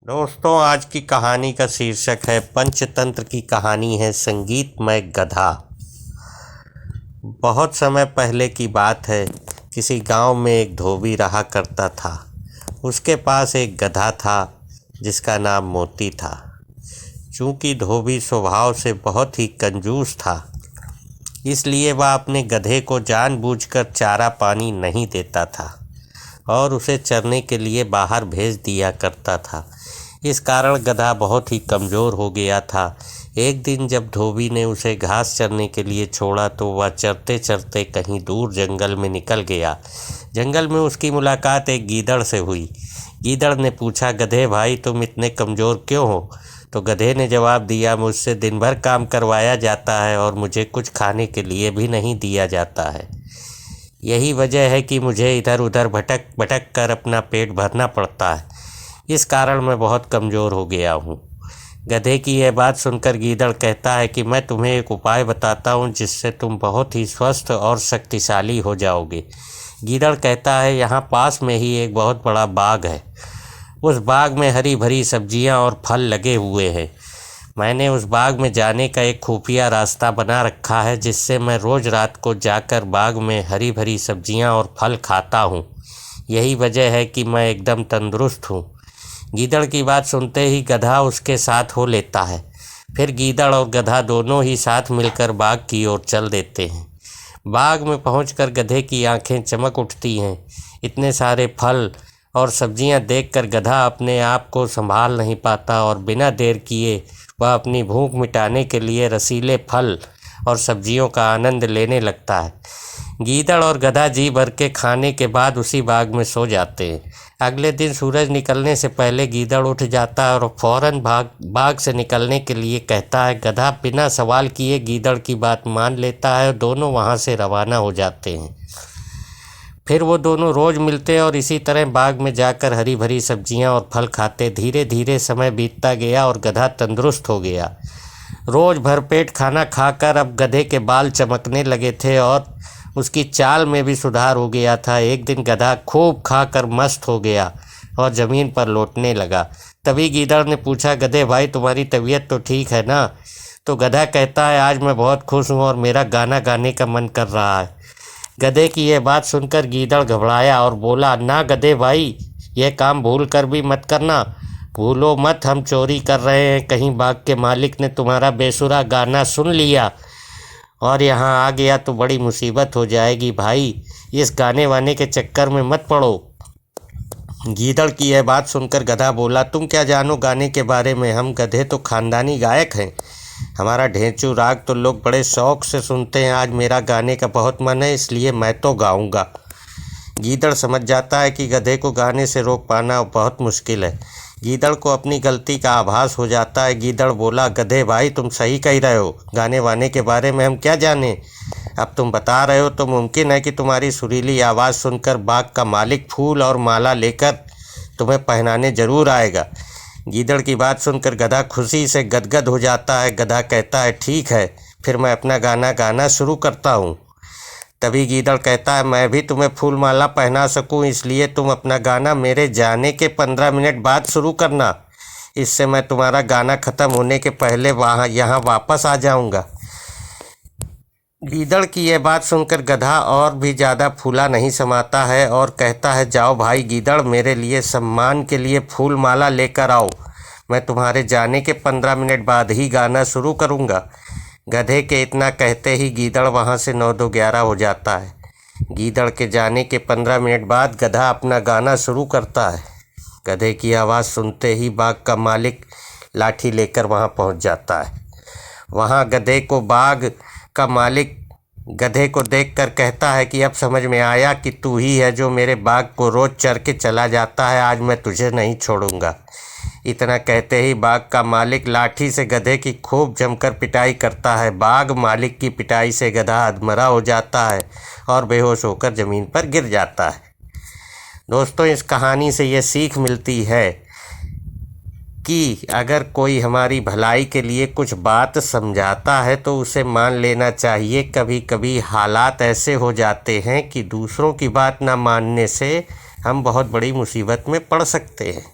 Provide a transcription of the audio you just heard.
दोस्तों, आज की कहानी का शीर्षक है पंचतंत्र की कहानी है संगीतमय गधा। बहुत समय पहले की बात है। किसी गांव में एक धोबी रहा करता था। उसके पास एक गधा था जिसका नाम मोती था। चूँकि धोबी स्वभाव से बहुत ही कंजूस था, इसलिए वह अपने गधे को जानबूझकर चारा पानी नहीं देता था और उसे चरने के लिए बाहर भेज दिया करता था। इस कारण गधा बहुत ही कमज़ोर हो गया था। एक दिन जब धोबी ने उसे घास चरने के लिए छोड़ा तो वह चरते चरते कहीं दूर जंगल में निकल गया। जंगल में उसकी मुलाकात एक गीदड़ से हुई। गीदड़ ने पूछा, गधे भाई, तुम इतने कमज़ोर क्यों हो? तो गधे ने जवाब दिया, मुझसे दिन भर काम करवाया जाता है और मुझे कुछ खाने के लिए भी नहीं दिया जाता है। यही वजह है कि मुझे इधर उधर भटक भटक कर अपना पेट भरना पड़ता है। इस कारण मैं बहुत कमज़ोर हो गया हूँ। गधे की यह बात सुनकर गीदड़ कहता है कि मैं तुम्हें एक उपाय बताता हूँ जिससे तुम बहुत ही स्वस्थ और शक्तिशाली हो जाओगे। गीदड़ कहता है, यहाँ पास में ही एक बहुत बड़ा बाग है। उस बाग में हरी भरी सब्जियाँ और फल लगे हुए हैं। मैंने उस बाग में जाने का एक खुफिया रास्ता बना रखा है जिससे मैं रोज़ रात को जाकर बाग में हरी भरी सब्जियां और फल खाता हूं। यही वजह है कि मैं एकदम तंदुरुस्त हूं। गीदड़ की बात सुनते ही गधा उसके साथ हो लेता है। फिर गीदड़ और गधा दोनों ही साथ मिलकर बाग की ओर चल देते हैं। बाग में पहुंचकर गधे की आंखें चमक उठती हैं। इतने सारे फल और सब्जियां देखकर गधा अपने आप को संभाल नहीं पाता और बिना देर किए वह अपनी भूख मिटाने के लिए रसीले फल और सब्जियों का आनंद लेने लगता है। गीदड़ और गधा जी भर के खाने के बाद उसी बाग में सो जाते हैं। अगले दिन सूरज निकलने से पहले गीदड़ उठ जाता है और फौरन बाग से निकलने के लिए कहता है। गधा बिना सवाल किए गीदड़ की बात मान लेता है और दोनों वहाँ से रवाना हो जाते हैं। फिर वो दोनों रोज़ मिलते और इसी तरह बाग में जाकर हरी भरी सब्जियां और फल खाते। धीरे धीरे समय बीतता गया और गधा तंदुरुस्त हो गया। रोज़ भरपेट खाना खाकर अब गधे के बाल चमकने लगे थे और उसकी चाल में भी सुधार हो गया था। एक दिन गधा खूब खाकर मस्त हो गया और ज़मीन पर लौटने लगा। तभी गीदड़ ने पूछा, गधे भाई, तुम्हारी तबीयत तो ठीक है ना? तो गधा कहता है, आज मैं बहुत खुश हूँ और मेरा गाना गाने का मन कर रहा है। गधे की यह बात सुनकर गीदड़ घबराया और बोला, ना गधे भाई, यह काम भूल कर भी मत करना। भूलो मत, हम चोरी कर रहे हैं। कहीं बाग के मालिक ने तुम्हारा बेसुरा गाना सुन लिया और यहाँ आ गया तो बड़ी मुसीबत हो जाएगी। भाई, इस गाने वाने के चक्कर में मत पड़ो। गीदड़ की यह बात सुनकर गधा बोला, तुम क्या जानो गाने के बारे में? हम गधे तो खानदानी गायक हैं। हमारा ढेंचू राग तो लोग बड़े शौक़ से सुनते हैं। आज मेरा गाने का बहुत मन है, इसलिए मैं तो गाऊंगा। गीदड़ समझ जाता है कि गधे को गाने से रोक पाना बहुत मुश्किल है। गीदड़ को अपनी गलती का आभास हो जाता है। गीदड़ बोला, गधे भाई, तुम सही कह रहे हो। गाने वाने के बारे में हम क्या जाने? अब तुम बता रहे हो तो मुमकिन है कि तुम्हारी सुरीली आवाज़ सुनकर बाग का मालिक फूल और माला लेकर तुम्हें पहनाने जरूर आएगा। गीदड़ की बात सुनकर गधा खुशी से गदगद हो जाता है। गधा कहता है, ठीक है, फिर मैं अपना गाना गाना शुरू करता हूँ। तभी गीदड़ कहता है, मैं भी तुम्हें फूल माला पहना सकूँ, इसलिए तुम अपना गाना मेरे जाने के 15 मिनट बाद शुरू करना। इससे मैं तुम्हारा गाना ख़त्म होने के पहले यहाँ वापस आ जाऊँगा। गीदड़ की यह बात सुनकर गधा और भी ज़्यादा फूला नहीं समाता है और कहता है, जाओ भाई गीदड़, मेरे लिए सम्मान के लिए फूल माला लेकर आओ। मैं तुम्हारे जाने के 15 मिनट बाद ही गाना शुरू करूँगा। गधे के इतना कहते ही गीदड़ वहाँ से 9-2-11 हो जाता है। गीदड़ के जाने के 15 मिनट बाद गधा अपना गाना शुरू करता है। गधे की आवाज़ सुनते ही बाग का मालिक लाठी लेकर वहाँ पहुँच जाता है। वहाँ गधे को बाग का मालिक गधे को देखकर कहता है कि अब समझ में आया कि तू ही है जो मेरे बाग को रोज़ चर के चला जाता है। आज मैं तुझे नहीं छोड़ूंगा। इतना कहते ही बाग का मालिक लाठी से गधे की खूब जमकर पिटाई करता है। बाग मालिक की पिटाई से गधा अधमरा हो जाता है और बेहोश होकर ज़मीन पर गिर जाता है। दोस्तों, इस कहानी से ये सीख मिलती है कि अगर कोई हमारी भलाई के लिए कुछ बात समझाता है तो उसे मान लेना चाहिए। कभी कभी हालात ऐसे हो जाते हैं कि दूसरों की बात ना मानने से हम बहुत बड़ी मुसीबत में पड़ सकते हैं।